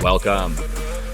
Welcome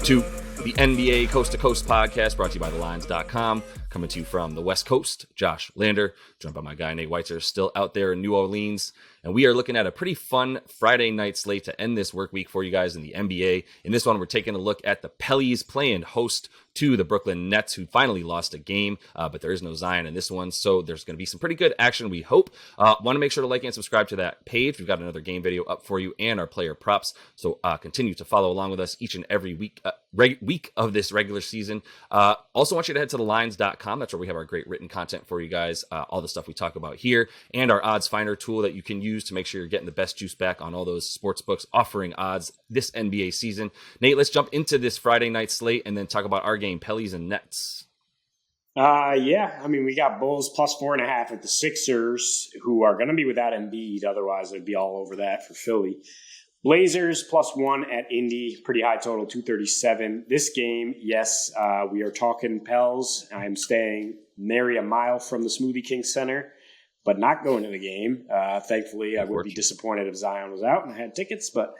to the NBA Coast to Coast podcast brought to you by thelines.com. Coming to you from the West Coast, Josh Lander, joined by my guy Nate Weitzer, still out there in New Orleans. And we are looking at a pretty fun Friday night slate to end this work week for you guys in the NBA. In this one, we're taking a look at the Pelicans playing host to the Brooklyn Nets, who finally lost a game, but there is no Zion in this one, so there's going to be some pretty good action, we hope. Want to make sure to like and subscribe to that page. We've got another game video up for you and our player props, so continue to follow along with us each and every week of this regular season. Also want you to head to thelines.com. That's where we have our great written content for you guys, all the stuff we talk about here, and our odds finder tool that you can use to make sure you're getting the best juice back on all those sports books offering odds this NBA season. Nate, let's jump into this Friday night slate and then talk about our game, Pelicans and Nets. We got Bulls plus 4.5 at the Sixers, who are going to be without Embiid. Otherwise, they'd be all over that for Philly. Blazers plus 1 at Indy, pretty high total, 237. This game, yes, we are talking Pels. I'm staying nary a mile from the Smoothie King Center, but not going to the game. Thankfully, I would be disappointed if Zion was out and I had tickets, but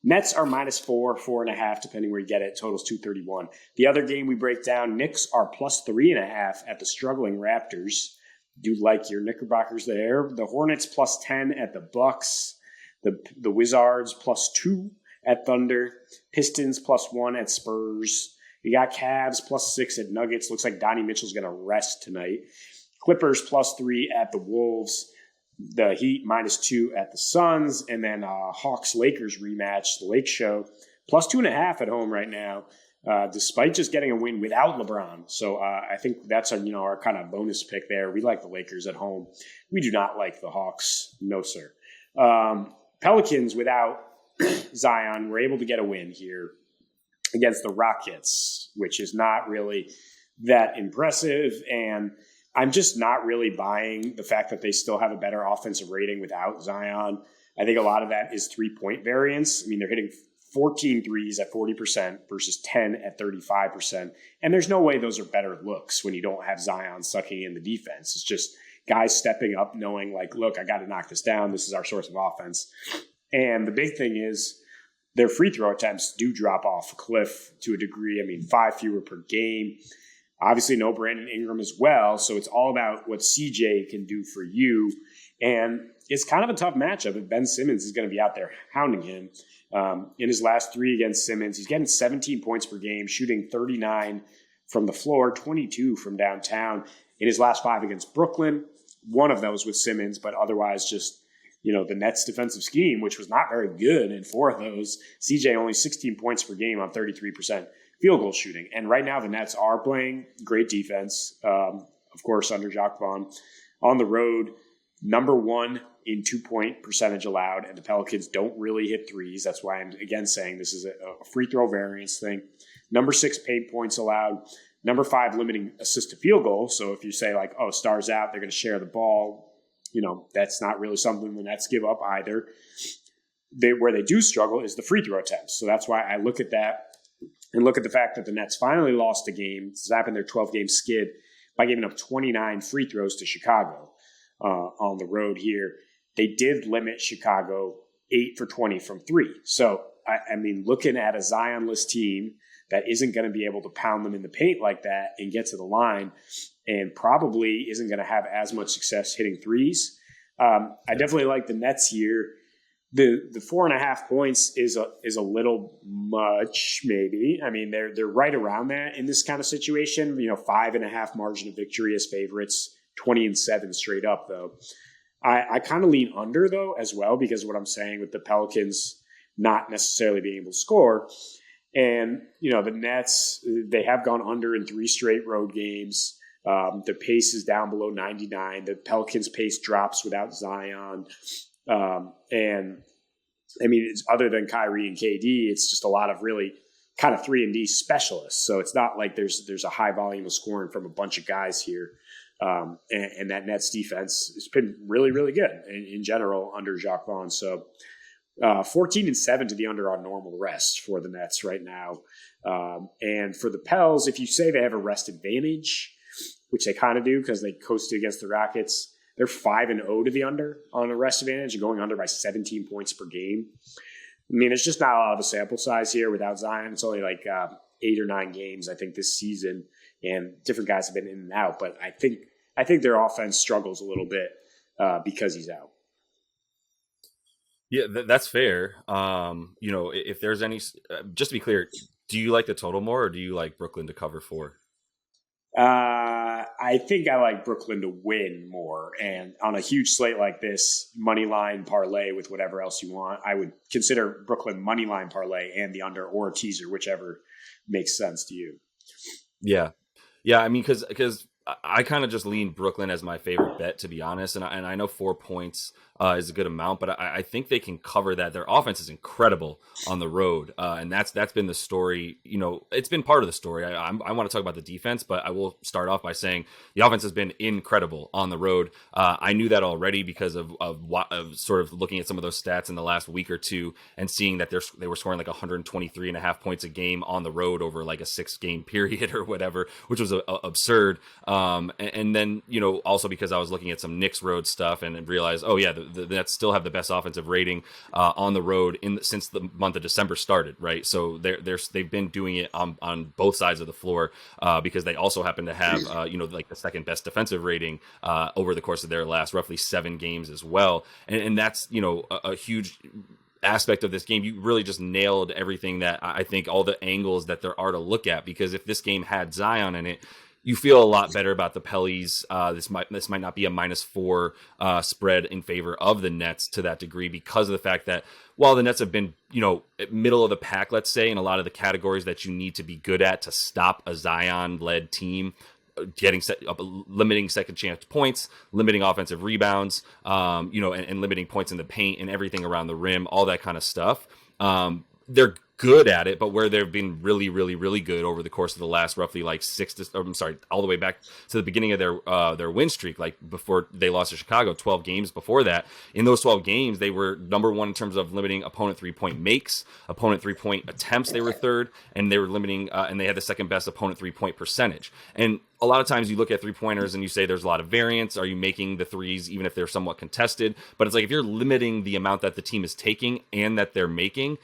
Nets are minus 4.5, depending where you get it. Totals 231. The other game we break down, Knicks are plus 3.5 at the struggling Raptors. Do like your Knickerbockers there. The Hornets plus 10 at the Bucks. The Wizards plus 2 at Thunder. Pistons plus 1 at Spurs. You got Cavs plus 6 at Nuggets. Looks like Donnie Mitchell's going to rest tonight. Clippers plus 3 at the Wolves. The Heat minus 2 at the Suns, and then Hawks-Lakers rematch, the Lake Show, plus 2.5 at home right now, despite just getting a win without LeBron. So I think that's our kind of bonus pick there. We like the Lakers at home. We do not like the Hawks. No, sir. Pelicans without Zion were able to get a win here against the Rockets, which is not really that impressive, and I'm just not really buying the fact that they still have a better offensive rating without Zion. I think a lot of that is 3-point variance. I mean, they're hitting 14 threes at 40% versus 10 at 35%. And there's no way those are better looks when you don't have Zion sucking in the defense. It's just guys stepping up, knowing like, look, I got to knock this down. This is our source of offense. And the big thing is their free throw attempts do drop off a cliff to a degree. I mean, 5 fewer per game. Obviously, no Brandon Ingram as well, so it's all about what CJ can do for you. And it's kind of a tough matchup if Ben Simmons is going to be out there hounding him. In his last 3 against Simmons, he's getting 17 points per game, shooting 39 from the floor, 22 from downtown. In his last 5 against Brooklyn, 1 of those with Simmons, but otherwise just, the Nets defensive scheme, which was not very good in 4 of those. CJ only 16 points per game on 33% field goal shooting. And right now the Nets are playing great defense, of course, under Jacques Vaughn. On the road, number 1 in 2-point percentage allowed, and the Pelicans don't really hit threes. That's why I'm, again, saying this is a free throw variance thing. Number 6 paid points allowed. Number 5 limiting assist to field goal. So if you say like, oh, Star's out, they're going to share the ball, that's not really something the Nets give up either. Where they do struggle is the free throw attempts. So that's why I look at that. And look at the fact that the Nets finally lost a game, snapping their 12-game skid by giving up 29 free throws to Chicago on the road here. They did limit Chicago 8 for 20 from 3. So, looking at a Zion-less team that isn't going to be able to pound them in the paint like that and get to the line and probably isn't going to have as much success hitting threes. I definitely like the Nets here. The 4.5 points is a little much, maybe. I mean, they're right around that in this kind of situation. 5.5 margin of victory as favorites, 20-7 straight up though. I kind of lean under though as well because of what I'm saying with the Pelicans not necessarily being able to score, and the Nets, they have gone under in 3 straight road games. The pace is down below 99. The Pelicans' pace drops without Zion. It's other than Kyrie and KD, it's just a lot of really kind of 3-and-D specialists. So it's not like there's a high volume of scoring from a bunch of guys here. And that Nets defense has been really, really good in general under Jacques Vaughn. So 14-7 to the under on normal rest for the Nets right now. And for the Pels, if you say they have a rest advantage, which they kind of do because they coasted against the Rockets, they're 5-0 to the under on a rest advantage and going under by 17 points per game. I mean, it's just not a lot of a sample size here without Zion. It's only like 8 or 9 games, I think, this season, and different guys have been in and out. But I think their offense struggles a little bit because he's out. Yeah, that's fair. If there's any, just to be clear, do you like the total more, or do you like Brooklyn to cover 4? I think I like Brooklyn to win more. And on a huge slate like this, money line parlay with whatever else you want, I would consider Brooklyn money line parlay and the under or a teaser, whichever makes sense to you. Yeah. I mean, because I kind of just lean Brooklyn as my favorite bet, to be honest. And I know 4 points is a good amount, but I think they can cover that. Their offense is incredible on the road. And that's been the story. It's been part of the story. I want to talk about the defense, but I will start off by saying the offense has been incredible on the road. I knew that already because of sort of looking at some of those stats in the last week or two and seeing that they were scoring like 123.5 points a game on the road over like a 6-game period or whatever, which was absurd. And then, also because I was looking at some Knicks road stuff and realized, oh yeah, the Nets still have the best offensive rating on the road since the month of December started, right? So they've been doing it on both sides of the floor because they also happen to have like the second best defensive rating over the course of their last roughly 7 games as well, and that's a huge aspect of this game. You really just nailed everything that I think, all the angles that there are to look at, because if this game had Zion in it, you feel a lot better about the Pellies. This might not be a -4 spread in favor of the Nets to that degree, because of the fact that while the Nets have been, middle of the pack, let's say, in a lot of the categories that you need to be good at to stop a Zion-led team, limiting second chance points, limiting offensive rebounds, and limiting points in the paint and everything around the rim, all that kind of stuff. They're good at it, but where they've been really, really, really good over the course of the last roughly like all the way back to the beginning of their win streak, like before they lost to Chicago, 12 games before that. In those 12 games, they were number 1 in terms of limiting opponent 3-point makes, opponent 3-point attempts. They were 3rd, and they were limiting, and they had the second best opponent 3-point percentage. And a lot of times you look at 3-pointers and you say there's a lot of variance. Are you making the threes even if they're somewhat contested? But it's like, if you're limiting the amount that the team is taking and that they're making,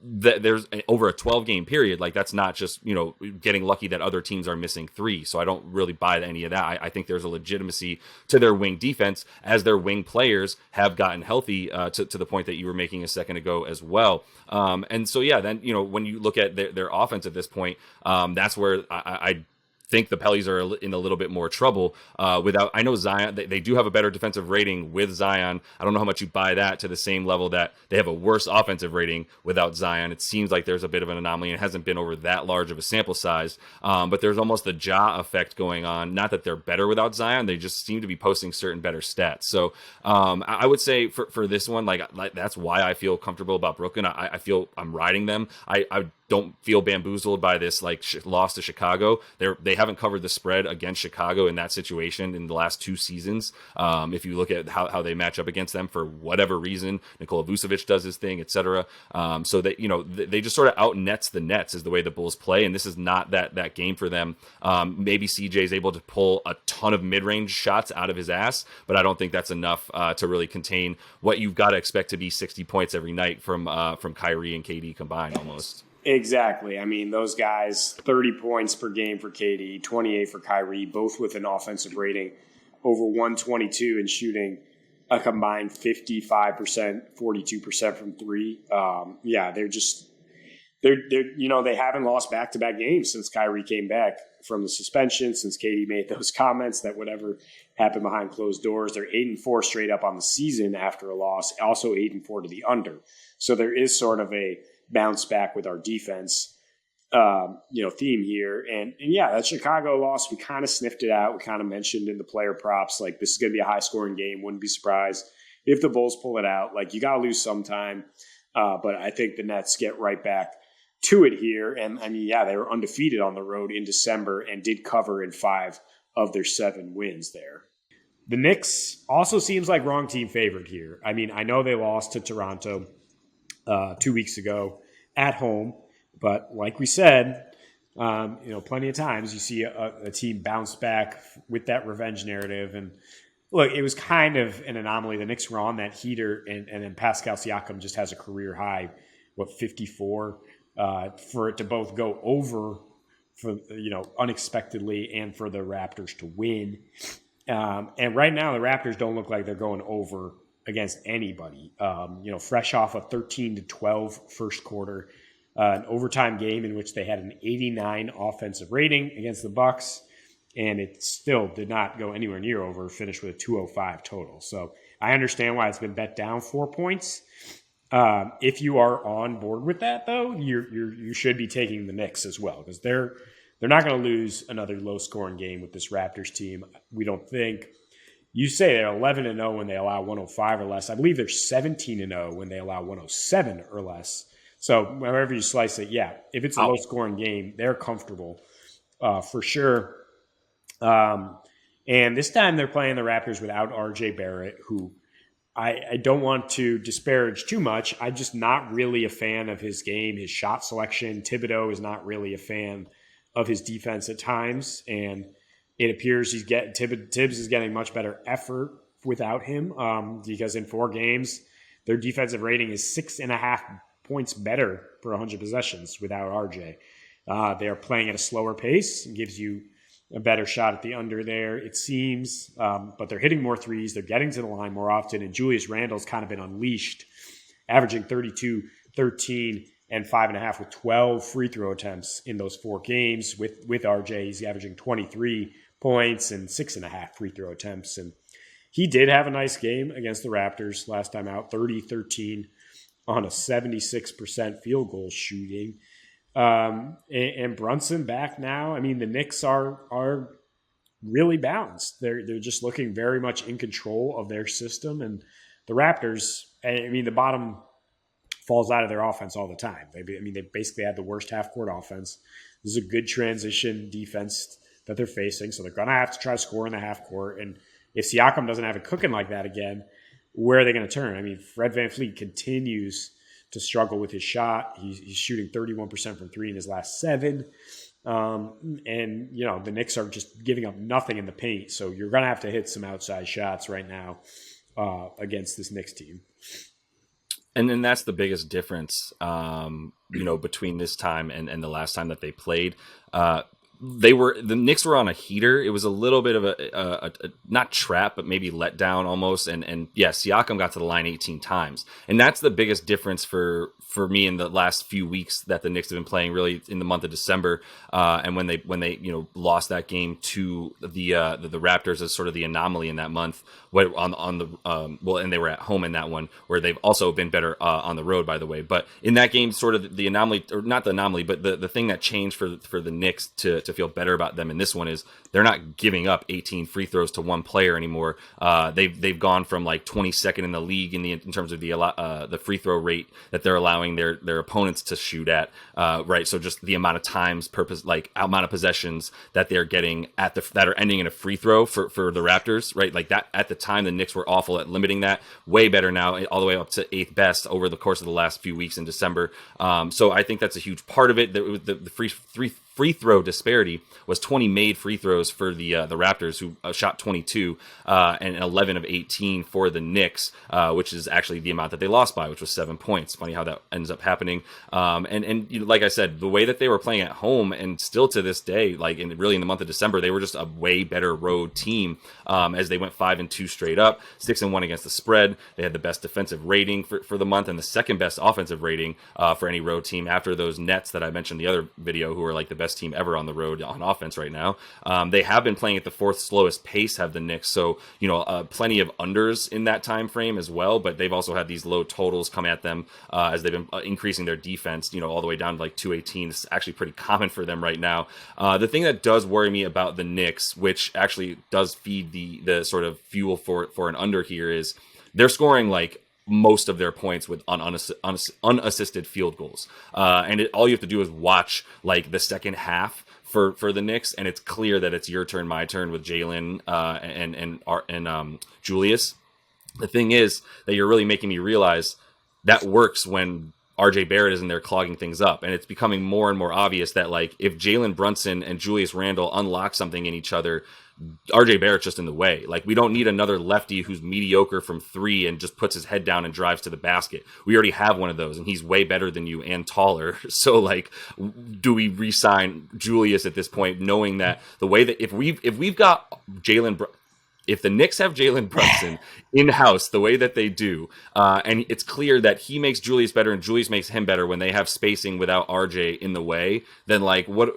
that there's over a 12-game period, like that's not just getting lucky that other teams are missing 3. So I don't really buy any of that. I think there's a legitimacy to their wing defense as their wing players have gotten healthy to the point that you were making a second ago as well. And so yeah, then when you look at their offense at this point, that's where I think the Pellies are in a little bit more trouble without. I know Zion, they do have a better defensive rating with Zion. I don't know how much you buy that to the same level that they have a worse offensive rating without Zion. It seems like there's a bit of an anomaly, and it hasn't been over that large of a sample size. But there's almost the Ja effect going on. Not that they're better without Zion, they just seem to be posting certain better stats. So I would say for this one, like that's why I feel comfortable about Brooklyn. I feel I'm riding them. I don't feel bamboozled by this loss to Chicago. They haven't covered the spread against Chicago in that situation in the last 2 seasons. If you look at how they match up against them for whatever reason, Nikola Vucevic does his thing, etc. So that they just sort of out nets the Nets is the way the Bulls play, and this is not that game for them. Maybe CJ is able to pull a ton of mid-range shots out of his ass, but I don't think that's enough to really contain what you've got to expect to be 60 points every night from Kyrie and KD combined almost. Exactly. I mean, those guys, 30 points per game for KD, 28 for Kyrie, both with an offensive rating over 122 and shooting a combined 55%, 42% from 3. They haven't lost back-to-back games since Kyrie came back from the suspension, since KD made those comments that whatever happened behind closed doors. They're 8-4 straight up on the season after a loss, also 8-4 to the under. So there is sort of a bounce back with our defense, theme here. And yeah, that Chicago loss, we kind of sniffed it out. We kind of mentioned in the player props, like this is going to be a high scoring game. Wouldn't be surprised if the Bulls pull it out. Like you got to lose sometime. But I think the Nets get right back to it here. And I mean, yeah, they were undefeated on the road in December and did cover in 5 of their 7 wins there. The Knicks also seems like wrong team favorite here. I mean, I know they lost to Toronto 2 weeks ago at home, but like we said, plenty of times you see a team bounce back with that revenge narrative. And look, it was kind of an anomaly. The Knicks were on that heater, and then Pascal Siakam just has a career high 54 for it to both go over for unexpectedly and for the Raptors to win. And right now the Raptors don't look like they're going over against anybody. Fresh off a 13-12 first quarter, an overtime game in which they had an 89 offensive rating against the Bucks, and it still did not go anywhere near over, finished with a 205 total. So I understand why it's been bet down 4 points. If you are on board with that, though, you should be taking the Knicks as well, because they're not going to lose another low-scoring game with this Raptors team. We don't think. You say they're 11-0 when they allow 105 or less. I believe they're 17-0 when they allow 107 or less. So however you slice it, yeah, if it's a low-scoring game, they're comfortable for sure. And this time they're playing the Raptors without RJ Barrett, who I don't want to disparage too much. I'm just not really a fan of his game, his shot selection. Thibodeau is not really a fan of his defense at times, and it appears Tibbs is getting much better effort without him because in 4 games, their defensive rating is 6.5 points better per 100 possessions without RJ. They are playing at a slower pace. It gives you a better shot at the under there, it seems, but they're hitting more threes. They're getting to the line more often, and Julius Randle's kind of been unleashed, averaging 32, 13, and 5.5 with 12 free throw attempts in those 4 games. With RJ, he's averaging 23 points and 6.5 free throw attempts. And he did have a nice game against the Raptors last time out, 30-13 on a 76% field goal shooting. And Brunson back now. I mean, the Knicks are really balanced. They're just looking very much in control of their system. And the Raptors, I mean, the bottom falls out of their offense all the time. They basically had the worst half-court offense. This is a good transition defense that they're facing, so they're going to have to try to score in the half-court. And if Siakam doesn't have it cooking like that again, where are they going to turn? I mean, Fred VanVleet continues to struggle with his shot. He's shooting 31% from 3 in his last 7. And, the Knicks are just giving up nothing in the paint, so you're going to have to hit some outside shots right now against this Knicks team. And then that's the biggest difference, between this time and the last time that they played. The Knicks were on a heater. It was a little bit of a not trap, but maybe let down almost. And yeah, Siakam got to the line 18 times. And that's the biggest difference for me in the last few weeks that the Knicks have been playing, really in the month of December. And when they lost that game to the Raptors as sort of the anomaly in that month, and they were at home in that one, where they've also been better on the road, by the way. But in that game, sort of the anomaly, or not the anomaly, but the thing that changed for the Knicks to feel better about them in this one is they're not giving up 18 free throws to one player anymore. They've gone from like 22nd in the league in terms of the free throw rate that they're allowing their opponents to shoot at. Right, so just the amount of times amount of possessions that they're getting that are ending in a free throw for the Raptors. Right, like that at the time the Knicks were awful at limiting that. Way better now, all the way up to 8th best over the course of the last few weeks in December. So I think that's a huge part of it. The free throw disparity was 20 made free throws for the Raptors, who shot 22, and 11 of 18 for the Knicks, which is actually the amount that they lost by, which was 7 points. Funny how that ends up happening. And like I said, the way that they were playing at home, and still to this day, really in the month of December, they were just a way better road team as they went 5-2 straight up, 6-1 against the spread. They had the best defensive rating for the month and the second best offensive rating for any road team after those Nets that I mentioned in the other video, who are like the best team ever on the road on offense right now. They have been playing at the 4th slowest pace, have the Knicks, so plenty of unders in that time frame as well, but they've also had these low totals come at them as they've been increasing their defense, all the way down to like 218. This is actually pretty common for them right now. The thing that does worry me about the Knicks, which actually does feed the sort of fuel for an under here, is they're scoring like most of their points with unassisted field goals. And all you have to do is watch like the second half for the Knicks, and it's clear that it's your turn, my turn with Jalen and Julius. The thing is that you're really making me realize that works when RJ Barrett is in there clogging things up. And it's becoming more and more obvious that, like, if Jalen Brunson and Julius Randle unlock something in each other, RJ Barrett's just in the way. Like, we don't need another lefty who's mediocre from three and just puts his head down and drives to the basket. We already have one of those, and he's way better than you and taller. So, like, do we re-sign Julius at this point, knowing that the way that if we've got if the Knicks have Jalen Brunson in-house the way that they do, and it's clear that he makes Julius better and Julius makes him better when they have spacing without RJ in the way, then, like, what,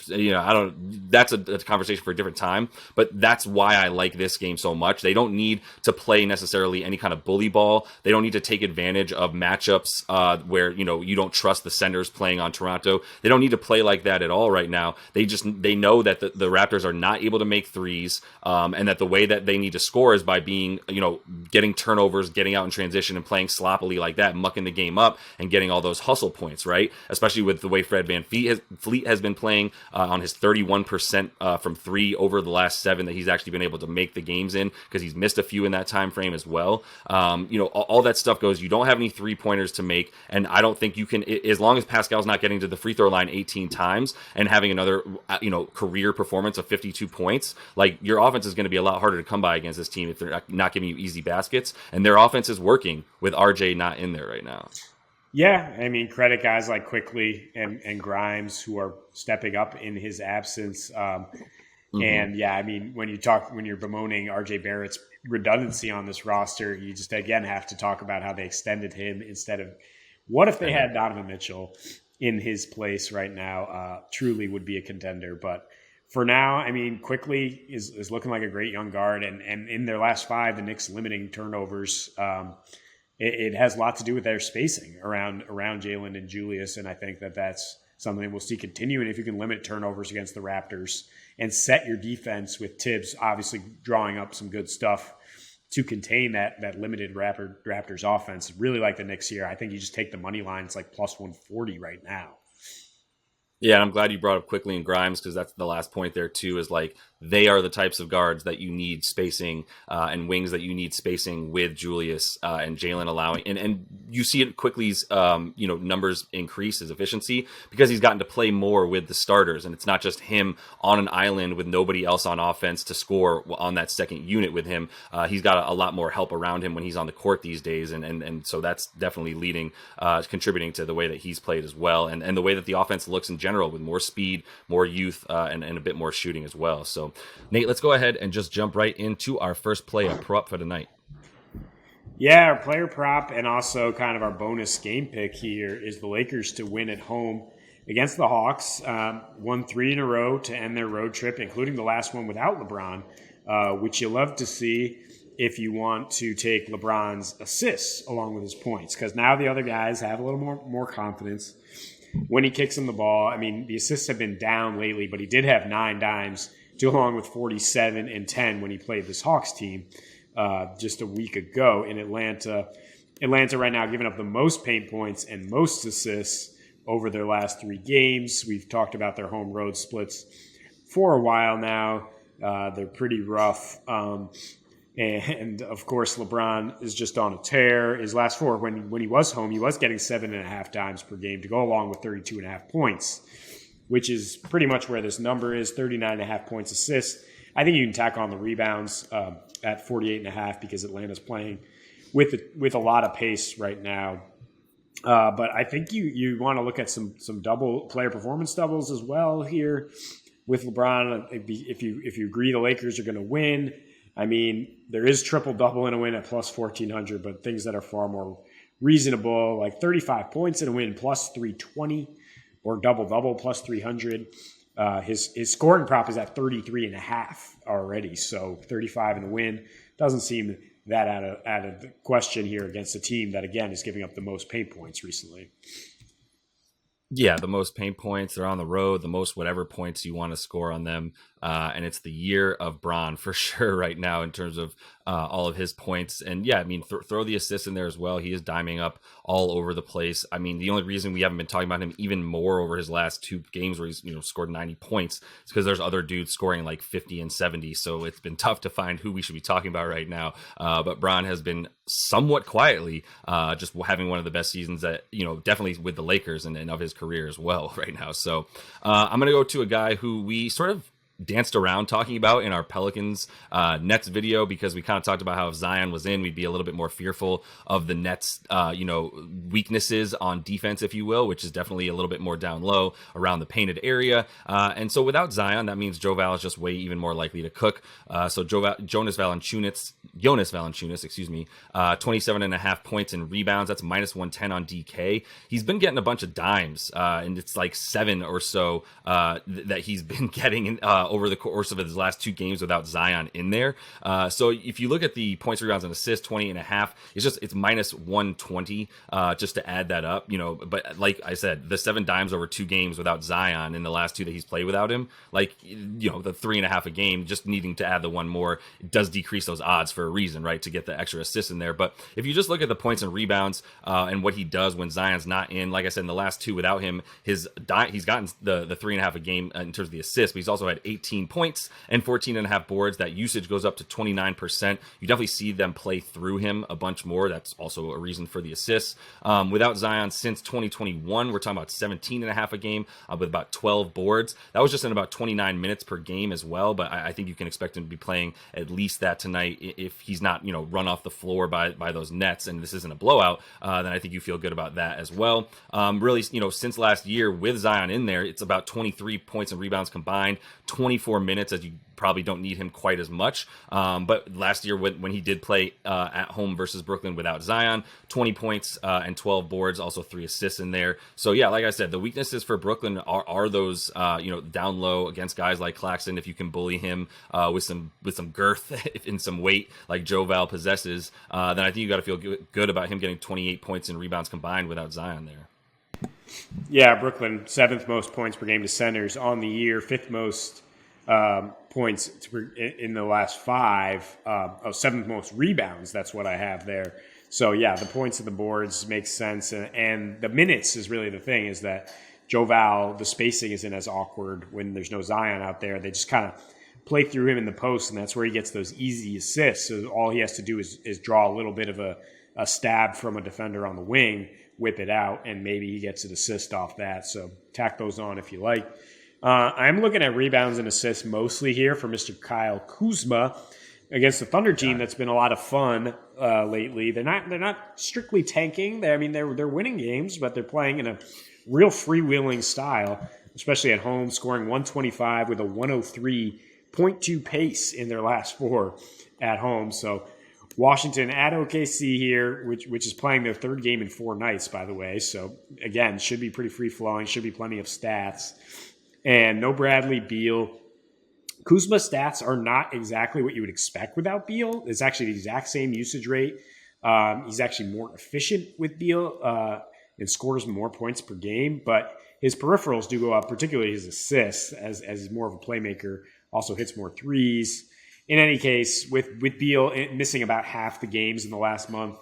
that's a conversation for a different time, but that's why I like this game so much. They don't need to play necessarily any kind of bully ball. They don't need to take advantage of matchups where, you don't trust the centers playing on Toronto. They don't need to play like that at all right now. They know that the Raptors are not able to make threes, and that the way that they need to score is by being, getting turnovers, getting out in transition and playing sloppily like that, mucking the game up and getting all those hustle points, right? Especially with the way Fred VanVleet has been playing on his 31% from three over the last 7 that he's actually been able to make the games in, because he's missed a few in that time frame as well. All that stuff goes. You don't have any 3-pointers to make, and I don't think you can, as long as Pascal's not getting to the free throw line 18 times and having another career performance of 52 points, like, your offense is going to be a lot harder to come by against this team if they're not giving you easy baskets, and their offense is working with RJ not in there right now. Yeah, I mean, credit guys like Quickly and Grimes who are stepping up in his absence. And yeah, I mean, when you're bemoaning RJ Barrett's redundancy on this roster, you just again have to talk about how they extended him instead of, what if they had Donovan Mitchell in his place right now? Truly would be a contender, but for now, I mean, Quickly is looking like a great young guard, and in their last 5, the Knicks limiting turnovers. It has a lot to do with their spacing around Jalen and Julius, and I think that's something we'll see continuing if you can limit turnovers against the Raptors and set your defense with Tibbs obviously drawing up some good stuff to contain that limited Raptors offense. Really like the Knicks here. I think you just take the money line. It's like plus 140 right now. Yeah, and I'm glad you brought up Quickly and Grimes, because that's the last point there too, is like, they are the types of guards that you need spacing and wings that you need spacing with Julius and Jalen allowing. And you see it Quickly's numbers increase, his efficiency, because he's gotten to play more with the starters. And it's not just him on an island with nobody else on offense to score on that second unit with him. He's got a lot more help around him when he's on the court these days. And so that's definitely contributing to the way that he's played as well. And the way that the offense looks in general, with more speed, more youth, and a bit more shooting as well. So, Nate, let's go ahead and just jump right into our first play of prop for tonight. Yeah, our player prop and also kind of our bonus game pick here is the Lakers to win at home against the Hawks. Won 3 in a row to end their road trip, including the last one without LeBron, which you love to see if you want to take LeBron's assists along with his points, because now the other guys have a little more confidence when he kicks them the ball. I mean, the assists have been down lately, but he did have 9 dimes along with 47 and 10 when he played this Hawks team just a week ago in Atlanta. Atlanta right now giving up the most paint points and most assists over their last 3 games. We've talked about their home road splits for a while now. They're pretty rough. And of course, LeBron is just on a tear. His last 4, when he was home, he was getting 7.5 dimes per game to go along with 32.5 points, which is pretty much where this number is, 39.5 points assists. I think you can tack on the rebounds at 48.5 because Atlanta's playing with a lot of pace right now. But I think you want to look at some double player performance doubles as well here with LeBron. If you agree the Lakers are going to win, I mean, there is triple-double in a win at plus 1,400, but things that are far more reasonable, like 35 points in a win plus 320, or double-double plus 300. His scoring prop is at 33.5 already, so 35 in the win. Doesn't seem that out of the question here against a team that, again, is giving up the most paint points recently. Yeah, the most paint points. They're on the road, the most whatever points you want to score on them. And it's the year of Bron for sure right now in terms of all of his points. And yeah, I mean, throw the assists in there as well. He is diming up all over the place. I mean, the only reason we haven't been talking about him even more over his last two games where he's scored 90 points is because there's other dudes scoring like 50 and 70. So it's been tough to find who we should be talking about right now. But Bron has been somewhat quietly just having one of the best seasons that definitely with the Lakers and of his career as well right now. So I'm going to go to a guy who we sort of danced around talking about in our Pelicans Nets video, because we kind of talked about how if Zion was in, we'd be a little bit more fearful of the Nets, weaknesses on defense, if you will, which is definitely a little bit more down low around the painted area. And so without Zion, that means Joe Val is just way even more likely to cook. So Jonas Valanciunas, 27.5 points and rebounds. That's minus 110 on DK. He's been getting a bunch of dimes, and it's like 7 or so that he's been getting over the course of his last 2 games without Zion in there. So if you look at the points, rebounds, and assists, 20.5, it's minus 120 just to add that up. But like I said, the 7 dimes over 2 games without Zion in the last 2 that he's played without him, the 3.5 a game, just needing to add the 1 more, it does decrease those odds for a reason, right? To get the extra assists in there. But if you just look at the points and rebounds and what he does when Zion's not in, like I said, in the last 2 without him, he's gotten the 3.5 a game in terms of the assists, but he's also had 18 points and 14.5 boards. That usage goes up to 29%. You definitely see them play through him a bunch more. That's also a reason for the assists. Without Zion since 2021, we're talking about 17.5 a game with about 12 boards. That was just in about 29 minutes per game as well, but I think you can expect him to be playing at least that tonight if he's not run off the floor by those Nets and this isn't a blowout. Then I think you feel good about that as well. Really, since last year with Zion in there, it's about 23 points and rebounds combined, 24 minutes, as you probably don't need him quite as much. But last year when he did play at home versus Brooklyn without Zion, 20 points and 12 boards, also 3 assists in there. So yeah, like I said, the weaknesses for Brooklyn are those down low against guys like Claxton. If you can bully him with some girth and some weight like Joe Val possesses, then I think you got to feel good about him getting 28 points and rebounds combined without Zion there. Yeah, Brooklyn, 7th most points per game to centers on the year, 5th most points in the last 5, 7th most rebounds. That's what I have there. So yeah, the points of the boards makes sense, and the minutes is really the thing. Is that Joe Val, the spacing isn't as awkward when there's no Zion out there. They just kind of play through him in the post, and that's where he gets those easy assists. So all he has to do is draw a little bit of a stab from a defender on the wing, whip it out, and maybe he gets an assist off that. So tack those on if you like. I'm looking at rebounds and assists mostly here for Mr. Kyle Kuzma against the Thunder team. That's been a lot of fun lately. They're not strictly tanking. They're winning games, but they're playing in a real freewheeling style, especially at home, scoring 125 with a 103.2 pace in their last 4 at home. So Washington at OKC here, which is playing their 3rd game in 4 nights, by the way. So again, should be pretty free-flowing, should be plenty of stats. And no Bradley Beal. Kuzma's stats are not exactly what you would expect without Beal. It's actually the exact same usage rate. He's actually more efficient with Beal and scores more points per game. But his peripherals do go up, particularly his assists, as he's more of a playmaker, also hits more threes. In any case, with Beal missing about half the games in the last month,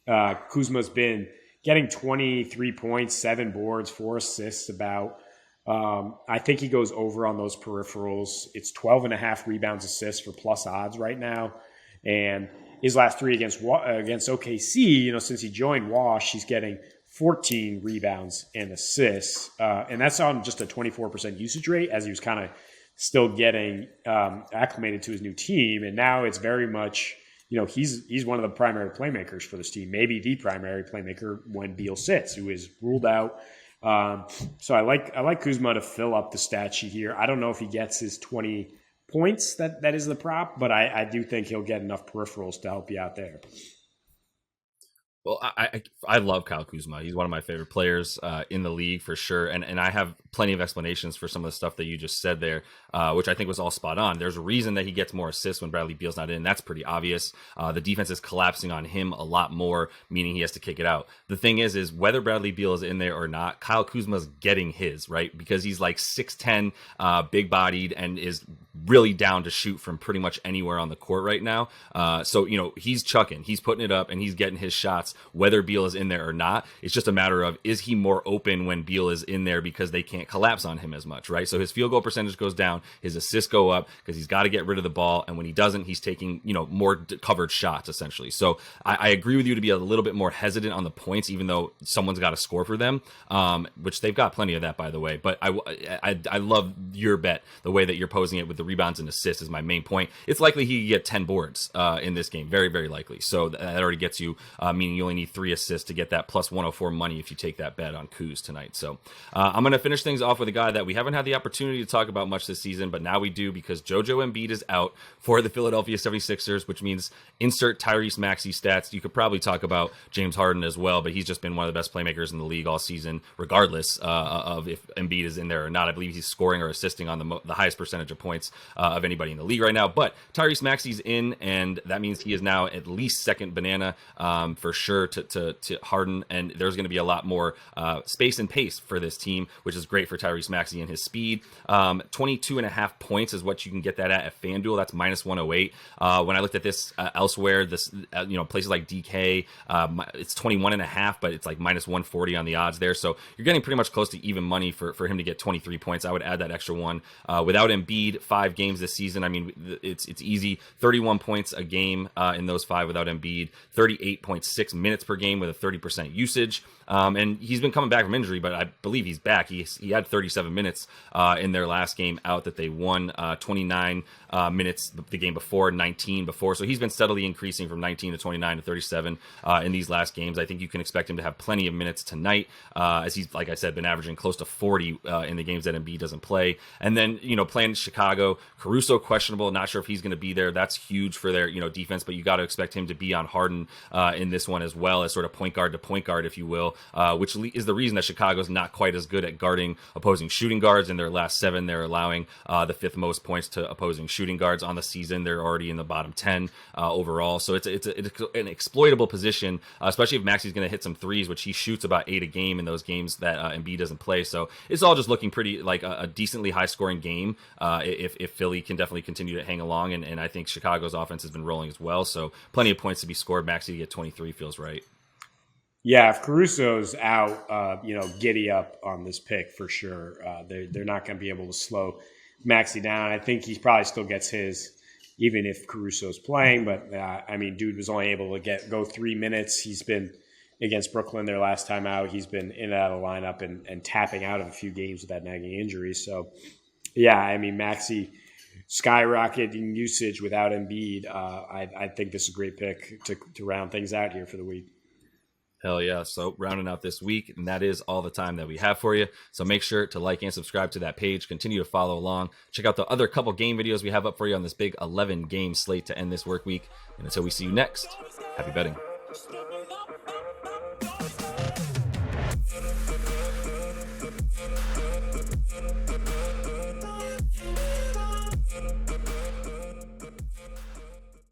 Kuzma's been getting 23 points, 7 boards, 4 assists about. I think he goes over on those peripherals. It's 12.5 rebounds, assists for plus odds right now. And his last 3 against OKC, since he joined Wash, he's getting 14 rebounds and assists. And that's on just a 24% usage rate, as he was kind of still getting acclimated to his new team. And now it's very much, he's one of the primary playmakers for this team, maybe the primary playmaker when Beal sits, who is ruled out. So I like Kuzma to fill up the stat sheet here. I don't know if he gets his 20 points. That is the prop, but I do think he'll get enough peripherals to help you out there. Well, I love Kyle Kuzma. He's one of my favorite players in the league for sure, and I have plenty of explanations for some of the stuff that you just said there, which I think was all spot on. There's a reason that he gets more assists when Bradley Beal's not in. That's pretty obvious. The defense is collapsing on him a lot more, meaning he has to kick it out. The thing is whether Bradley Beal is in there or not, Kyle Kuzma's getting his, right? Because he's like 6'10", big-bodied, and is really down to shoot from pretty much anywhere on the court right now. So, he's chucking, he's putting it up, and he's getting his shots, whether Beal is in there or not. It's just a matter of, is he more open when Beal is in there because they can't collapse on him as much, right? So his field goal percentage goes down, his assists go up because he's got to get rid of the ball, and when he doesn't, he's taking, more covered shots, essentially. So I agree with you to be a little bit more hesitant on the points, even though someone's got to score for them, which they've got plenty of that, by the way. But I love your bet, the way that you're posing it with the rebounds and assists is my main point. It's likely he could get 10 boards in this game, very, very likely. So that already gets you, meaning you only need 3 assists to get that plus 104 money if you take that bet on Kuz tonight. So I'm going to finish things off with a guy that we haven't had the opportunity to talk about much this season, but now we do because JoJo Embiid is out for the Philadelphia 76ers, which means insert Tyrese Maxey stats. You could probably talk about James Harden as well, but he's just been one of the best playmakers in the league all season, regardless of if Embiid is in there or not. I believe he's scoring or assisting on the highest percentage of points of anybody in the league right now. But Tyrese Maxey's in, and that means he is now at least second banana for sure to Harden, and there's going to be a lot more space and pace for this team, which is great for Tyrese Maxey and his speed. 22.5 points is what you can get that at FanDuel. That's minus 108. When I looked at this elsewhere, this places like DK, it's 21.5, but it's like minus 140 on the odds there. So you're getting pretty much close to even money for him to get 23 points. I would add that extra one. Without Embiid, 5 games this season, I mean, it's easy. 31 points a game in those 5 without Embiid. 38.6 minutes per game with a 30% usage. And he's been coming back from injury, but I believe he's back. He had 37 minutes in their last game out that they won, 29 minutes the game before, 19 before. So he's been steadily increasing from 19 to 29 to 37 in these last games. I think you can expect him to have plenty of minutes tonight, as he's, like I said, been averaging close to 40 in the games that Embiid doesn't play. And then, playing Chicago, Caruso questionable, not sure if he's going to be there. That's huge for their, defense, but you got to expect him to be on Harden in this one as well, as sort of point guard to point guard, if you will, which is the reason that Chicago's not quite as good at guarding opposing shooting guards. In their last 7, they're allowing the 5th most points to opposing shooting guards on the season. They're already in the bottom 10 overall. So it's an exploitable position, especially if Maxey's going to hit some threes, which he shoots about 8 a game in those games that Embiid doesn't play. So it's all just looking pretty like a decently high scoring game if Philly can definitely continue to hang along. And I think Chicago's offense has been rolling as well. So plenty of points to be scored. Maxey to get 23 feels right. Yeah, if Caruso's out, giddy up on this pick for sure. They're not going to be able to slow Maxey down. I think he probably still gets his, even if Caruso's playing. But dude was only able to go 3 minutes. He's been against Brooklyn their last time out. He's been in and out of the lineup and tapping out of a few games with that nagging injury. So, yeah, Maxey skyrocketing usage without Embiid. I think this is a great pick to round things out here for the week. Hell yeah. So rounding out this week, and that is all the time that we have for you. So make sure to like and subscribe to that page. Continue to follow along. Check out the other couple game videos we have up for you on this big 11-game slate to end this work week. And until we see you next, happy betting.